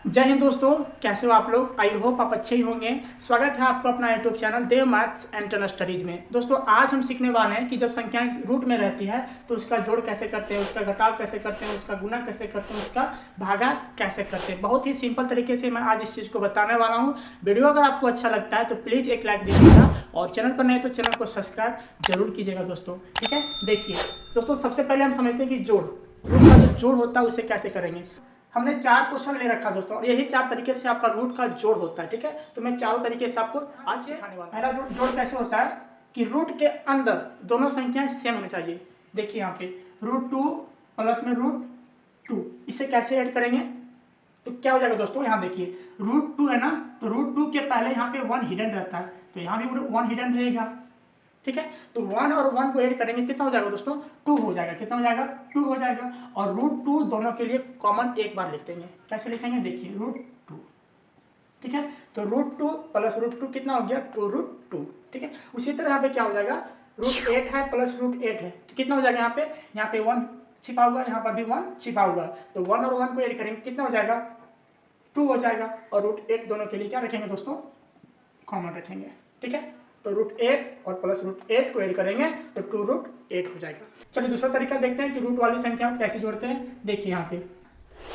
जय हिंद दोस्तों, कैसे हो आप लोग। आई होप आप अच्छे ही होंगे। स्वागत है आपको अपना YouTube channel Dev maths and general studies में। दोस्तों आज हम सीखने वाले हैं कि जब संख्याएं रूट में रहती है तो उसका जोड़ कैसे करते हैं, उसका घटाव कैसे करते हैं, उसका गुना कैसे करते हैं, उसका भागा कैसे करते हैं। बहुत ही सिंपल तरीके से मैं आज इस चीज़ को बताने वाला हूँ। वीडियो अगर आपको अच्छा लगता है तो प्लीज़ एक लाइक दीजिएगा और चैनल पर नहीं तो चैनल को सब्सक्राइब जरूर कीजिएगा दोस्तों। ठीक है, देखिए दोस्तों, सबसे पहले हम समझते हैं कि जोड़, रूट का जो जोड़ होता है उसे कैसे करेंगे। हमने 4 क्वेश्चन ले रखा दोस्तों और यही 4 तरीके से आपका रूट का जोड़ होता है। ठीक है, तो मैं चारों तरीके से आपको आज सिखाने वाला हूं। पहला जोड़ कैसे होता है कि रूट के अंदर दोनों संख्याएं सेम होनी चाहिए। देखिए यहाँ पे √2 प्लस में √2, इसे कैसे ऐड करेंगे तो क्या हो जाएगा दोस्तों। यहाँ देखिए √2 है ना, तो √2 के पहले यहाँ पे 1 हिडन रहता है, तो यहाँ भी 1 हिडन रहेगा। ठीक है, तो 1 और 1 को ऐड करेंगे, कितना हो जाएगा दोस्तों, 2 हो जाएगा। कितना हो जाएगा, 2 हो जाएगा। और √2 दोनों के लिए कॉमन एक बार लिख देंगे। कैसे लिखेंगे, देखिए √2। ठीक है, तो √2 प्लस √2 कितना हो गया, 2√2। ठीक है, उसी तरह यहाँ पे क्या हो जाएगा, √8 है प्लस √8 है, तो कितना हो जाएगा, यहाँ पे 1 छिपा हुआ है, यहाँ पर भी 1 छिपा हुआ है, तो 1 और 1 को ऐड करेंगे, कितना हो जाएगा, 2 हो जाएगा। और √8 दोनों के लिए क्या रखेंगे दोस्तों, कॉमन रखेंगे। ठीक है, तो √8 और प्लस √8 को ऐड करेंगे तो 2√8 हो जाएगा। चलिए दूसरा तरीका देखते हैं कि रूट वाली संख्या को कैसे जोड़ते हैं। देखिए यहाँ पे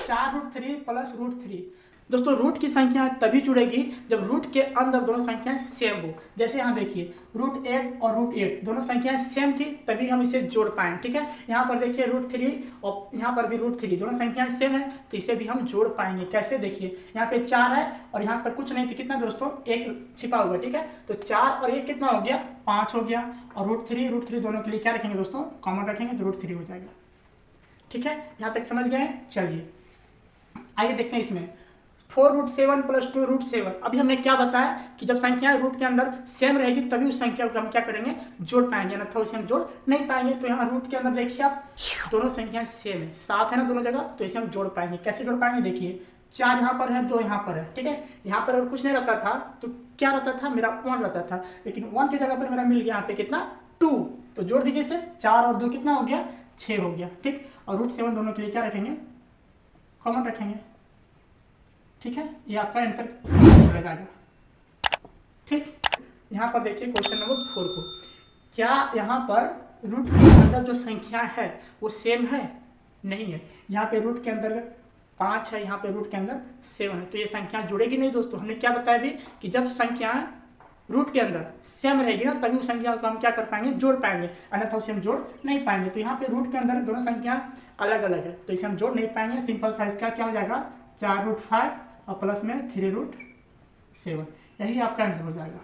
4√3 प्लस √3। दोस्तों रूट की संख्या तभी जुड़ेगी जब रूट के अंदर दोनों संख्याएं सेम हो। जैसे यहाँ देखिए √8 और √8 दोनों संख्याएं सेम थी तभी हम इसे जोड़ पाए। ठीक है, यहाँ पर देखिए √3 और यहाँ पर भी √3 दोनों संख्याएं सेम है तो इसे भी हम जोड़ पाएंगे। कैसे, देखिए यहाँ पे 4 है और यहाँ पर कुछ नहीं थी, कितना दोस्तों, 1 छिपा हुआ। ठीक है, तो 4 और 1 कितना हो गया, 5 हो गया। और √3 दोनों के लिए क्या रखेंगे दोस्तों, कॉमन रखेंगे, तो √3 हो जाएगा। ठीक है, यहाँ तक समझ गए। चलिए आइए देखते हैं इसमें 4√7 प्लस 2√7। अभी हमने क्या बताया कि जब संख्याएं रूट के अंदर सेम रहेगी तभी उस संख्या को हम क्या करेंगे, जोड़ पाएंगे, अन्यथा उसे हम जोड़ नहीं पाएंगे। तो यहाँ रूट के अंदर देखिए आप दोनों संख्याएं सेम है, 7 है ना दोनों जगह, तो इसे हम जोड़ पाएंगे। कैसे जोड़ पाएंगे, देखिए 4 यहाँ पर है, 2 यहाँ पर है। ठीक है, यहाँ पर अगर कुछ नहीं रहता था तो क्या रहता था, मेरा 1 रहता था, लेकिन 1 की जगह पर मेरा मिल गया यहाँ पे कितना, 2, तो जोड़ दीजिए इसे, 4 और 2 कितना हो गया, 6 हो गया। ठीक, और √7 दोनों के लिए क्या रखेंगे, कॉमन रखेंगे। ठीक है, ये आपका आंसर हो जाएगा। ठीक, यहाँ पर देखिए क्वेश्चन नंबर 4 को, क्या यहाँ पर रूट के अंदर जो संख्या है वो सेम है, नहीं है। यहाँ पे रूट के अंदर 5 है, यहाँ पे रूट के अंदर 7 है, तो ये संख्या जुड़ेगी नहीं दोस्तों। हमने क्या बताया भी कि जब संख्या रूट के अंदर सेम रहेगी ना तभी उस संख्या को हम क्या कर पाएंगे, जोड़ पाएंगे, अन्यथा उसे हम जोड़ नहीं पाएंगे। तो यहाँ पे रूट के अंदर दोनों संख्या अलग अलग है तो इसे हम जोड़ नहीं पाएंगे। सिंपल साइज का क्या हो जाएगा, 4√5 और प्लस में 3√7, यही आपका आंसर हो जाएगा।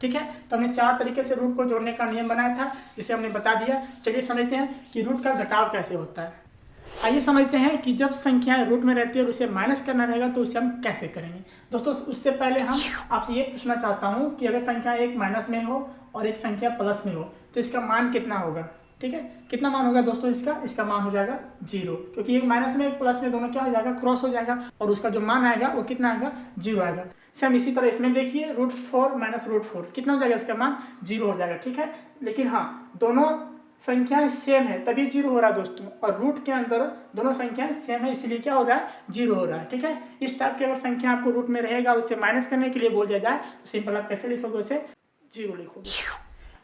ठीक है, तो हमने 4 तरीके से रूट को जोड़ने का नियम बनाया था जिसे हमने बता दिया। चलिए समझते हैं कि रूट का घटाव कैसे होता है। आइए समझते हैं कि जब संख्याएं रूट में रहती है और उसे माइनस करना रहेगा तो उसे हम कैसे करेंगे। दोस्तों उससे पहले हम आपसे ये पूछना चाहता हूँ कि अगर संख्या एक माइनस में हो और एक संख्या प्लस में हो तो इसका मान कितना होगा। ठीक है, कितना मान होगा दोस्तों, इसका मान हो जाएगा 0, क्योंकि एक माइनस में एक प्लस में दोनों क्या हो जाएगा, क्रॉस हो जाएगा और उसका जो मान आएगा वो कितना आएगा, 0 आएगा। सेम इसी तरह इसमें देखिए √4 माइनस √4 कितना हो जाएगा, इसका मान 0 हो जाएगा। ठीक है, लेकिन हाँ दोनों संख्याएं सेम है तभी 0 हो रहा है दोस्तों, और रूट के अंदर दोनों संख्याएं सेम है इसलिए क्या हो रहा है, 0 हो रहा है। ठीक है, इस टाइप की अगर संख्या आपको रूट में रहेगा उसे माइनस करने के लिए बोल दिया जाए तो सिंपल आप कैसे लिखोगे, उसे 0 लिखोगे।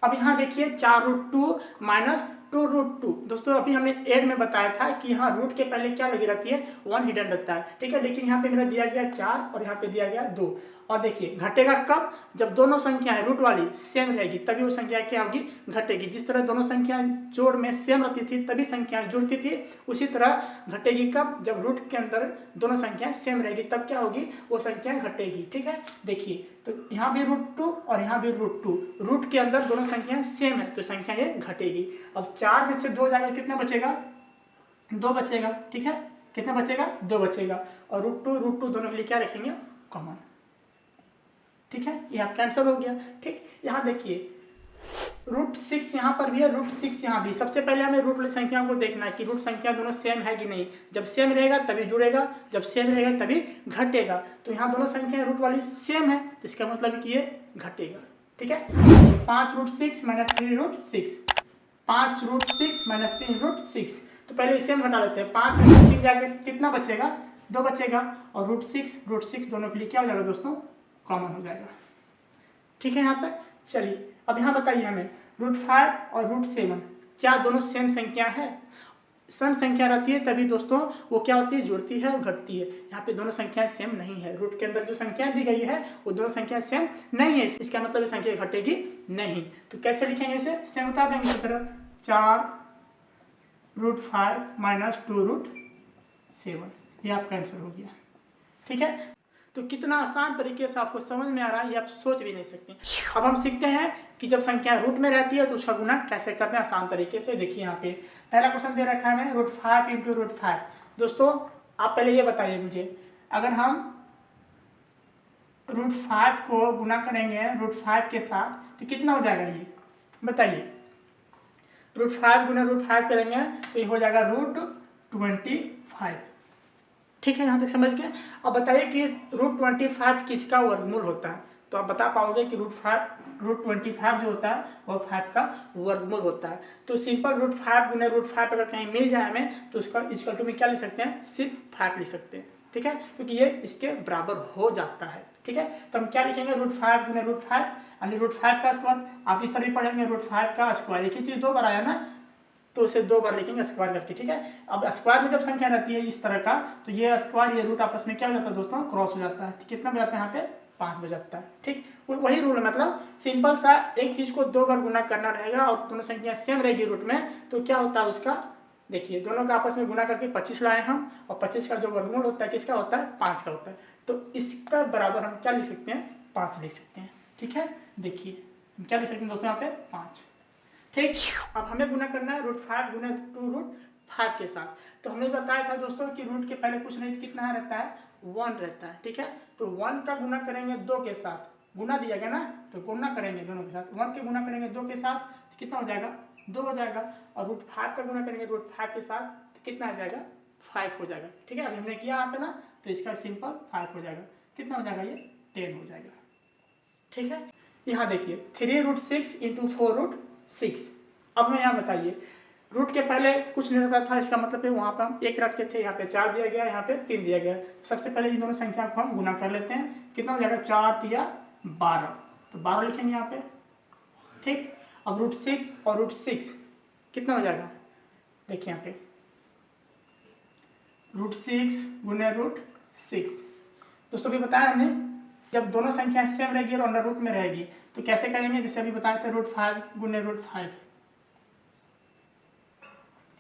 अब यहाँ देखिए 4√2 माइनस 2√2। दोस्तों अभी हमने ऐड में बताया था कि यहाँ रूट के पहले क्या लगी रहती है, 1 हिडन रहता है। ठीक है, लेकिन यहाँ पे मेरा दिया गया 4 और यहाँ पे दिया गया 2। और देखिए घटेगा कब, जब दोनों संख्याएं रूट वाली सेम रहेगी तभी वो संख्या क्या होगी, घटेगी। जिस तरह दोनों संख्याएं जोड़ में सेम रहती थी तभी संख्याएं जुड़ती थी, उसी तरह घटेगी कब, जब रूट के अंदर दोनों संख्याएं सेम रहेगी तब क्या होगी, वो संख्या घटेगी। ठीक है, देखिए तो यहाँ भी √2 और यहाँ भी √2, रूट के अंदर दोनों संख्याएं सेम है तो संख्या ये घटेगी। अब 4 में से 2 जाएगा, कितना बचेगा, 2 बचेगा। ठीक है, कितना बचेगा, 2 बचेगा। और √2 दोनों के लिए क्या रखेंगे, कॉमन। ठीक है, ये आपका आंसर हो गया। ठीक, यहाँ देखिए √6 यहाँ पर भी है, √6 यहाँ भी। सबसे पहले हमें रूट वाली संख्याओं को देखना है कि रूट संख्या दोनों सेम है कि नहीं। जब सेम रहेगा तभी जुड़ेगा, जब सेम रहेगा तभी घटेगा। तो यहाँ दोनों संख्याएं रूट वाली सेम है तो इसका मतलब कि ये घटेगा। ठीक है, 5√6 माइनस 3√6, 5√6 माइनस 3√6, तो पहले इसे हम घटा लेते हैं। 5 में 6 जाके कितना बचेगा, 2 बचेगा और रूट सिक्स दोनों के लिए क्या हो जाएगा दोस्तों, कॉमन हो जाएगा। ठीक है यहाँ तक। चलिए अब यहाँ बताइए हमें √5 और √7 क्या दोनों सेम संख्या है? सम संख्या रहती है तभी दोस्तों वो क्या होती है, जुड़ती है और घटती है। यहाँ पे दोनों संख्याएं सेम नहीं है, रूट के अंदर जो संख्या दी गई है वो दोनों संख्या सेम नहीं है, इसका मतलब ये संख्या घटेगी नहीं। तो कैसे लिखेंगे इसे, सेम बता देंगे इस तरह 4√5 - 2√7, ये आपका आंसर हो गया। ठीक है, तो कितना आसान तरीके से आपको समझ में आ रहा है ये आप सोच भी नहीं सकते। अब हम सीखते हैं कि जब संख्या रूट में रहती है तो उसका गुना कैसे करते हैं आसान तरीके से। देखिए यहाँ पे पहला क्वेश्चन दे रखा है हमें √5 × √5। दोस्तों आप पहले ये बताइए मुझे, अगर हम √5 को गुना करेंगे √5 के साथ तो कितना हो जाएगा, ये बताइए। √5 × √5 करेंगे तो ये हो जाएगा √25। ठीक है, यहाँ तक समझ गए। अब बताइए कि √25 किसका वर्गमूल होता है, तो आप बता पाओगे कि √25 जो होता है वो 5 का वर्गमूल होता है। तो सिंपल √5 × √5 अगर कहीं मिल जाए हमें तो उसका इक्वल टू में क्या लिख सकते हैं, सिर्फ 5 लिख सकते हैं। ठीक है, क्योंकि ये इसके बराबर हो जाता है। ठीक है, तो हम क्या लिखेंगे √5 × √5 यानी √5 का स्क्वायर। आप इस तरह पढ़ेंगे √5 का स्क्वायर, एक ही चीज़ 2 बार आया ना तो उसे 2 बार लिखेंगे स्क्वायर करके। ठीक है, अब स्क्वायर में जब संख्या रहती है इस तरह का तो ये स्क्वायर ये रूट आपस में क्या हो जाता है दोस्तों, क्रॉस हो जाता है। कितना बजाता है यहाँ पे, 5 बजाता है। ठीक, वही रूल है, मतलब सिंपल सा एक चीज को 2 बार गुना करना रहेगा और दोनों संख्या सेम रहेगी रूट में तो क्या होता है उसका, देखिए दोनों का आपस में गुना करके 25 लाए हम और 25 का जो वर्गमूल होता है किसका होता है, 5 का होता है। तो इसका बराबर हम क्या लिख सकते हैं, 5 लिख सकते हैं। ठीक है, देखिए हम क्या लिख सकते हैं दोस्तों यहाँ पे 5। ठीक, अब हमें गुना करना है √5 × 2√5 के साथ। तो हमने बताया था दोस्तों कि रूट के पहले कुछ नहीं कितना रहता है, 1 रहता है। ठीक है, तो 1 का गुना करेंगे 2 के साथ, गुना दिया गया ना तो गुना करेंगे दोनों के साथ, 1 के गुना करेंगे 2 के साथ तो कितना हो जाएगा, 2 हो जाएगा। और √5 का गुना करेंगे √5 के साथ तो कितना हो जाएगा, 5 हो जाएगा। ठीक है, अभी हमने किया यहाँ पे ना तो इसका सिंपल 5 हो जाएगा। कितना हो जाएगा, ये 10 हो जाएगा। ठीक है, यहाँ देखिए 3√6 × 4√6। अब मैं यहाँ बताइए रूट के पहले कुछ नहीं रहता था, इसका मतलब है वहाँ पर हम 1 रखते थे, यहाँ पे 4 दिया गया, यहाँ पे 3 दिया गया। तो सबसे पहले इन दोनों संख्या को हम गुना कर लेते हैं। कितना हो जाएगा, 4 × 3 = 12, तो 12 लिखेंगे यहाँ पे। ठीक, अब √6 और √6 कितना हो जाएगा, देखिए यहाँ पे √6 × √6। दोस्तों भी बताया हमने जब दोनों संख्या सेम रहेगी और अंडर रूट में रहेगी तो कैसे करेंगे, जैसे अभी बताए थे √5 × √5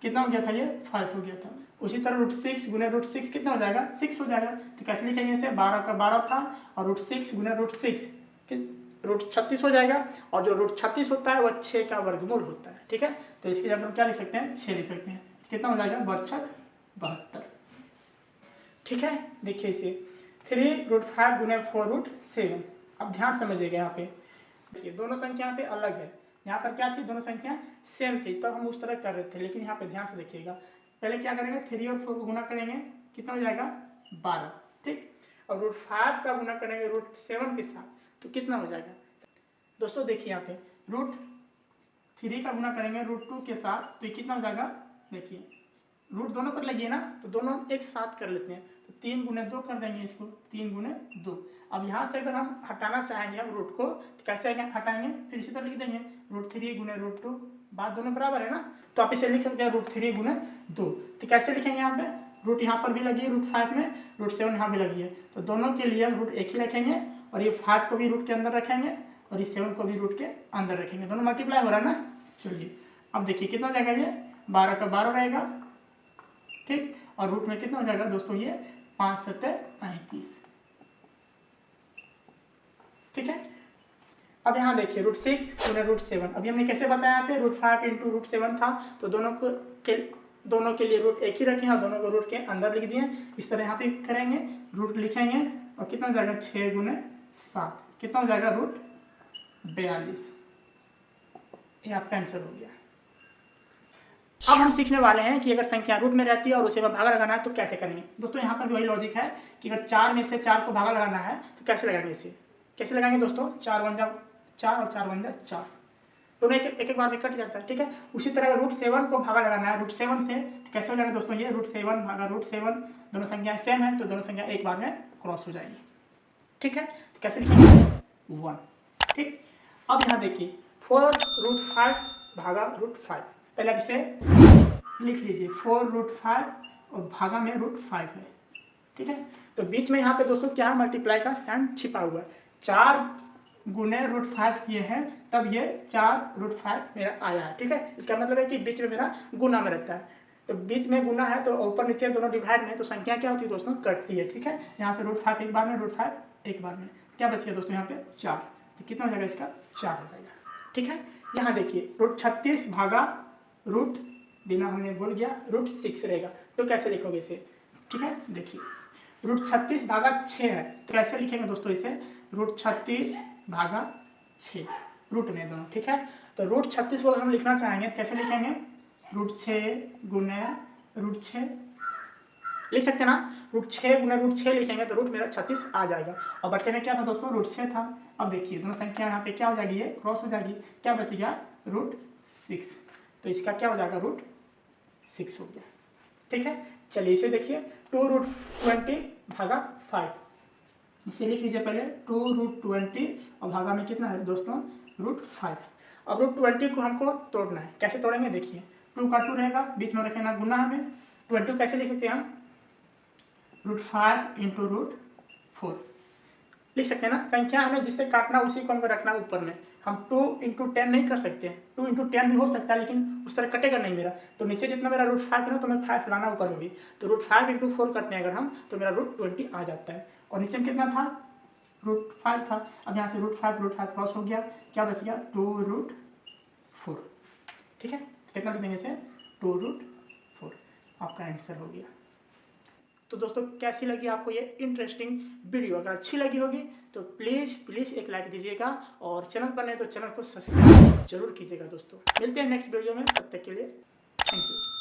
कितना हो गया था, ये 5 हो गया था। उसी तरह √6 × √6 कितना हो जाएगा, 6 हो जाएगा। तो कैसे लिखेंगे इसे, 12 का 12 था और √6 × √6 √36 हो जाएगा। और जो √36 होता है वह 6 का वर्गमूल होता है। ठीक है, तो इसकी जगह हम क्या लिख सकते हैं, 6 लिख सकते हैं। कितना हो जाएगा, बरछक 72। ठीक है, देखिए इसे 3√5 × 4√7। अब ध्यान समझिएगा यहाँ पे, देखिए दोनों संख्या यहाँ पे अलग है, यहाँ पर क्या थी, दोनों संख्या सेम थी तो हम उस तरह कर रहे थे। लेकिन यहाँ पे ध्यान से देखिएगा, पहले क्या करेंगे 3 और 4 को गुना करेंगे, कितना हो जाएगा, 12। ठीक, और √5 का गुना करेंगे √7 के साथ तो कितना हो जाएगा। दोस्तों देखिए यहाँ पे √3 का गुना करेंगे √2 के साथ तो कितना हो जाएगा, देखिए रूट दोनों पर लगी है ना तो दोनों एक साथ कर लेते हैं। तो 3 × 2 कर देंगे इसको, 3 × 2। अब यहाँ से अगर हम हटाना चाहेंगे हम रूट को तो कैसे हटाएंगे, फिर इसी तरह लिख देंगे √3 × √2, बात दोनों बराबर है ना तो आप इसे लिख सकते हैं √3 × 2। तो कैसे लिखेंगे, यहाँ पे रूट यहाँ पर भी लगी है √5 में, √7 यहाँ भी लगी है तो दोनों के लिए हम रूट एक ही रखेंगे और ये 5 को भी रूट के अंदर रखेंगे और ये 7 को भी रूट के अंदर रखेंगे, दोनों मल्टीप्लाई हो रहा है ना। चलिए अब देखिए कितना हो जाएगा, ये 12 का 12 रहेगा। ठीक, और रूट में कितना हो जाएगा दोस्तों, ये 5 × 7 = 35। ठीक है, अब यहाँ देखिए √6 × √7। अभी हमने कैसे बताया यहाँ पे √5 × √7 था तो दोनों के लिए रूट एक ही रखे और दोनों को रूट के अंदर लिख दिए। इस तरह यहाँ पे करेंगे, रूट लिखेंगे और कितना हो जाएगा 6 × 7 कितना हो जाएगा, √42। ये आपका आंसर हो गया। अब हम सीखने वाले हैं कि अगर संख्या रूट में रहती है और उसे भागा लगाना है तो कैसे करेंगे। दोस्तों यहाँ पर भी वही लॉजिक है कि अगर 4 में से 4 को भागा लगाना है तो कैसे लगाएंगे, इसे कैसे लगाएंगे दोस्तों, 4 × 1 = 4 और 4 × 1 = 4। दोनों एक बार में कट जाता है, ठीक है। उसी तरह रूट 7 को भागा लगाना है रूट 7 से, कैसे हो जाएगा दोस्तों, ये रूट 7 भागा रूट 7, दोनों संख्या सेम है तो दोनों संख्या एक बार में क्रॉस हो जाएगी, ठीक है। कैसे लिखेंगे 1, ठीक। अब यहाँ देखिए 4 रूट 5 भागा रूट 5, पहले आप इसे लिख लीजिए 4 रूट 5 और भागा में रूट 5 है, ठीक है। तो बीच में यहाँ पे दोस्तों क्या मल्टीप्लाई का साइन छिपा हुआ है, 4 गुने रूट 5 किए हैं तब ये 4 रूट 5 मेरा आया है, ठीक है। इसका मतलब है कि बीच में मेरा गुना में रहता है, तो बीच में गुना है तो ऊपर नीचे दोनों डिवाइड में, तो संख्या क्या होती है दोस्तों, कटती है, ठीक है। यहाँ से रूट 5 एक बार में, रूट 5 एक बार में, क्या बच गया दोस्तों यहाँ पे 4, तो कितना हो जाएगा इसका 4 हो जाएगा, ठीक है। यहाँ देखिए रूट 36 भागा रूट देना हमने भूल गया रूट 6 रहेगा, तो कैसे लिखोगे इसे, ठीक है। देखिए रूट 36 भागा 6 है, तो कैसे लिखेंगे दोस्तों इसे, रूट 36 भागा 6 रूट में दोनों, ठीक है। तो रूट 36 को हम लिखना चाहेंगे कैसे लिखेंगे, रूट 6 गुने रूट 6 लिख सकते हैं ना, रूट 6 गुना रूट 6 लिखेंगे तो रूट मेरा 36 आ जाएगा। और बट्टे में क्या था दोस्तों, रूट 6 था। अब देखिए दोनों संख्या यहाँ पे क्या हो जाएगी, ये क्रॉस हो जाएगी, क्या बच गया रूट 6, तो इसका क्या हो जाएगा रूट 6 हो गया, ठीक है। चलिए इसे देखिए 2 रूट 20 भागा 5, इसे लिख लीजिए पहले 2 रूट 20 और भागा में कितना है दोस्तों रूट 5। अब रूट 20 को हमको तोड़ना है, कैसे तोड़ेंगे देखिए, 2 का 2 रहेगा, बीच में रखेना गुना हमें, 20 कैसे लिख सकते हैं हम, रूट 5 इंटू रूट 4 लिख सकते हैं ना। संख्या हमें जिससे काटना उसी को हमको रखना ऊपर में, हम 2 इंटू 10 नहीं कर सकते हैं, 2 इंटू 10 भी हो सकता है लेकिन उस तरह कटेगा नहीं मेरा, तो नीचे जितना मेरा रूट 5 है तो मैं 5 लाना ऊपर में भी, तो रूट 5 इंटू 4 करते हैं अगर हम तो मेरा रूट 20 आ जाता है, और नीचे में कितना था रूट 5 था। अब यहाँ से रूट 5 क्रॉस हो गया, क्या बच गया 2 रूट 4, ठीक है। कितना लिख देंगे इसे 2 रूट 4, आपका आंसर हो गया। तो दोस्तों कैसी लगी आपको ये इंटरेस्टिंग वीडियो, अगर अच्छी लगी होगी तो प्लीज़ एक लाइक दीजिएगा, और चैनल पर नहीं तो चैनल को सब्सक्राइब जरूर कीजिएगा दोस्तों। मिलते हैं नेक्स्ट वीडियो में, तब तक के लिए थैंक यू।